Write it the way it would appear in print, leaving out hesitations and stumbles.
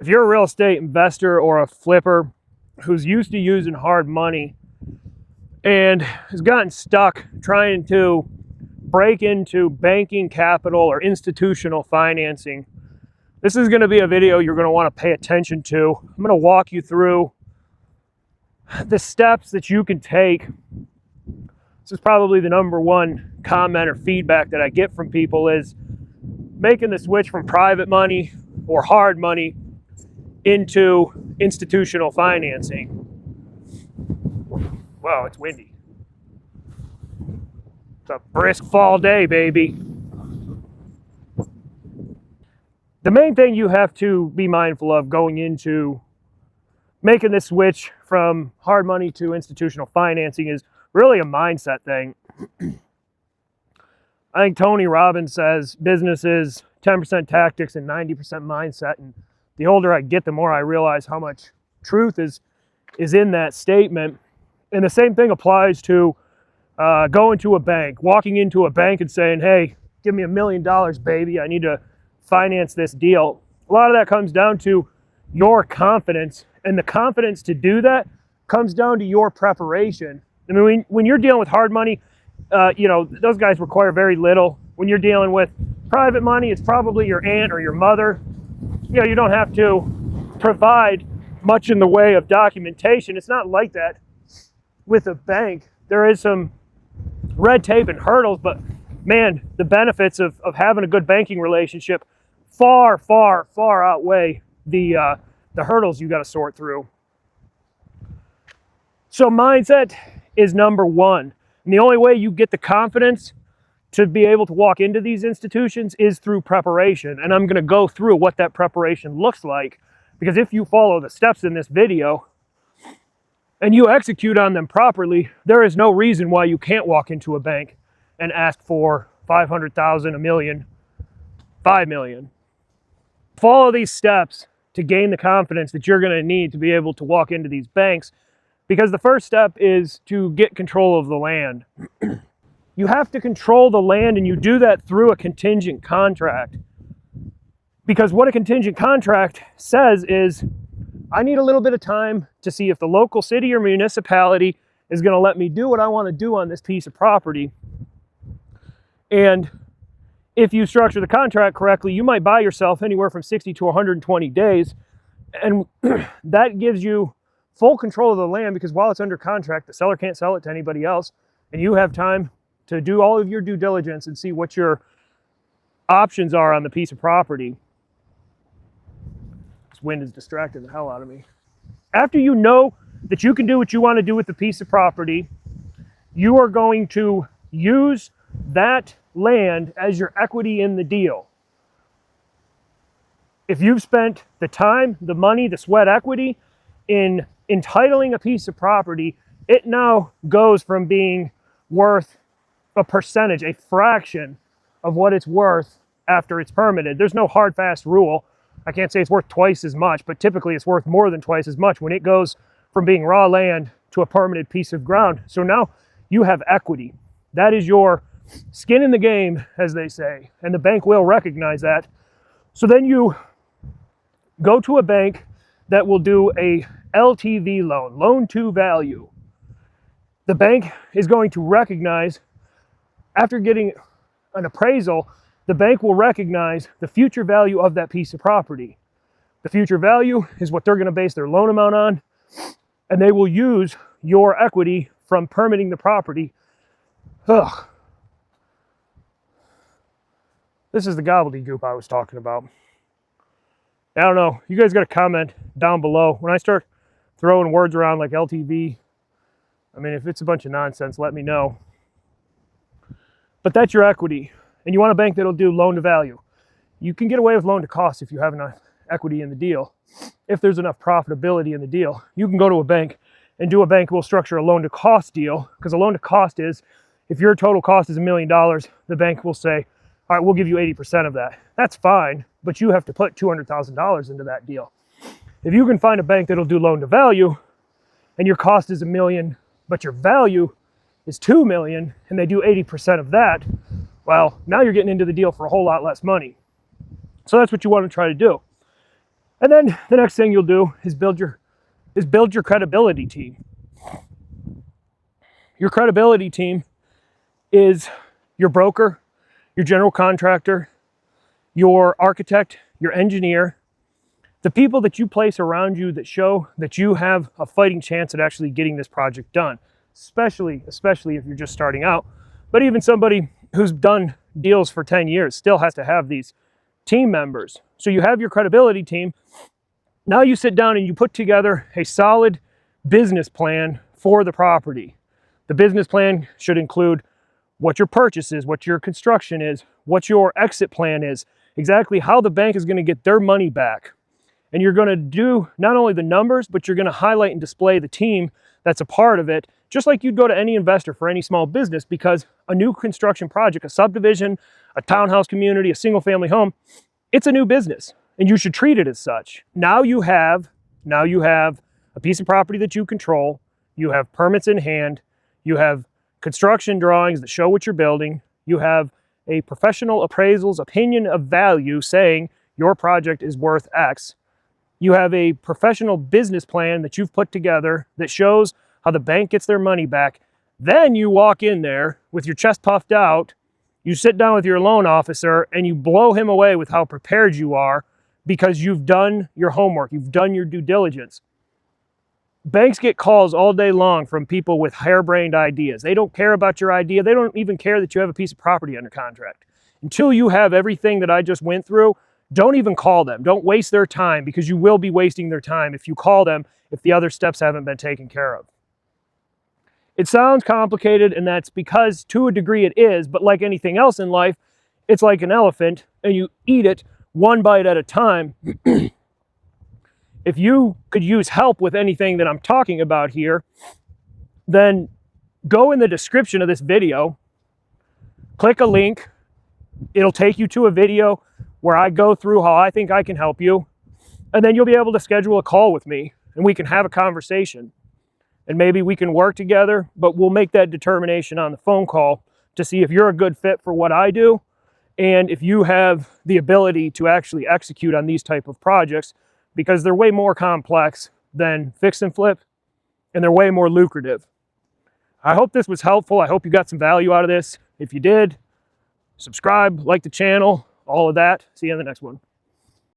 If you're a real estate investor or a flipper who's used to using hard money and has gotten stuck trying to break into banking capital or institutional financing, this is going to be a video you're going to want to pay attention to. I'm going to walk you through the steps that you can take. This is probably the number one comment or feedback that I get from people is making the switch from private money or hard money into institutional financing. Wow, it's windy. It's a brisk fall day, baby. The main thing you have to be mindful of going into making the switch from hard money to institutional financing is really a mindset thing. I think Tony Robbins says business is 10% tactics and 90% mindset. And the older I get, the more I realize how much truth is in that statement. And the same thing applies to going to a bank, walking into a bank and saying, hey, give me $1 million, baby. I need to finance this deal. A lot of that comes down to your confidence. And the confidence to do that comes down to your preparation. I mean, when you're dealing with hard money, those guys require very little. When you're dealing with private money, it's probably your aunt or your mother. You don't have to provide much in the way of documentation. It's not like that with a bank. There is some red tape and hurdles, but man, the benefits of having a good banking relationship far, far, far outweigh the hurdles you got to sort through. So mindset is number one. And the only way you get the confidence to be able to walk into these institutions is through preparation. And I'm going to go through what that preparation looks like, because if you follow the steps in this video and you execute on them properly, there is no reason why you can't walk into a bank and ask for $500,000, $1 million, $5 million. Follow these steps to gain the confidence that you're going to need to be able to walk into these banks, because the first step is to get control of the land. You have to control the land, and you do that through a contingent contract. Because what a contingent contract says is, I need a little bit of time to see if the local city or municipality is going to let me do what I want to do on this piece of property. And if you structure the contract correctly, you might buy yourself anywhere from 60 to 120 days. And that gives you full control of the land, because while it's under contract, the seller can't sell it to anybody else. And you have time to do all of your due diligence and see what your options are on the piece of property. This wind is distracting the hell out of me. After you know that you can do what you want to do with the piece of property, you are going to use that land as your equity in the deal. If you've spent the time, the money, the sweat equity in entitling a piece of property, it now goes from being worth a percentage, a fraction of what it's worth after it's permitted. There's no hard, fast rule. I can't say it's worth twice as much, but typically it's worth more than twice as much when it goes from being raw land to a permitted piece of ground. So now you have equity. That is your skin in the game, as they say, and the bank will recognize that. So then you go to a bank that will do a LTV loan, loan to value. The bank is going to recognize, after getting an appraisal, the bank will recognize the future value of that piece of property. The future value is what they're going to base their loan amount on, and they will use your equity from permitting the property. Ugh. This is the gobbledygook I was talking about. I don't know. You guys got to comment down below. When I start throwing words around like LTV, I mean, if it's a bunch of nonsense, let me know. But that's your equity. And you want a bank that'll do loan to value. You can get away with loan to cost if you have enough equity in the deal. If there's enough profitability in the deal, you can go to a bank and do a bank will structure a loan to cost deal, because a loan to cost is, if your total cost is $1 million, the bank will say, all right, we'll give you 80% of that. That's fine, but you have to put $200,000 into that deal. If you can find a bank that'll do loan to value and your cost is $1 million, but your value is $2 million, and they do 80% of that, well, now you're getting into the deal for a whole lot less money. So that's what you want to try to do. And then the next thing you'll do is build your credibility team. Your credibility team is your broker, your general contractor, your architect, your engineer, the people that you place around you that show that you have a fighting chance at actually getting this project done, especially if you're just starting out. But even somebody who's done deals for 10 years still has to have these team members. So you have your credibility team. Now you sit down and you put together a solid business plan for the property. The business plan should include what your purchase is, what your construction is, what your exit plan is, exactly how the bank is going to get their money back. And you're going to do not only the numbers, but you're going to highlight and display the team that's a part of it, just like you'd go to any investor for any small business, because a new construction project, a subdivision, a townhouse community, a single family home, it's a new business and you should treat it as such. Now you have a piece of property that you control, you have permits in hand, you have construction drawings that show what you're building, you have a professional appraisal's opinion of value saying your project is worth X. You have a professional business plan that you've put together that shows how the bank gets their money back. Then you walk in there with your chest puffed out, you sit down with your loan officer and you blow him away with how prepared you are because you've done your homework, you've done your due diligence. Banks get calls all day long from people with harebrained ideas. They don't care about your idea. They don't even care that you have a piece of property under contract. Until you have everything that I just went through, don't even call them. Don't waste their time, because you will be wasting their time if you call them if the other steps haven't been taken care of. It sounds complicated, and that's because to a degree it is, but like anything else in life, it's like an elephant and you eat it one bite at a time. If you could use help with anything that I'm talking about here, then go in the description of this video, click a link. It'll take you to a video where I go through how I think I can help you. And then you'll be able to schedule a call with me and we can have a conversation. And maybe we can work together, but we'll make that determination on the phone call to see if you're a good fit for what I do and if you have the ability to actually execute on these type of projects, because they're way more complex than fix and flip and they're way more lucrative. I hope this was helpful. I hope you got some value out of this. If you did, subscribe, like the channel, all of that. See you in the next one.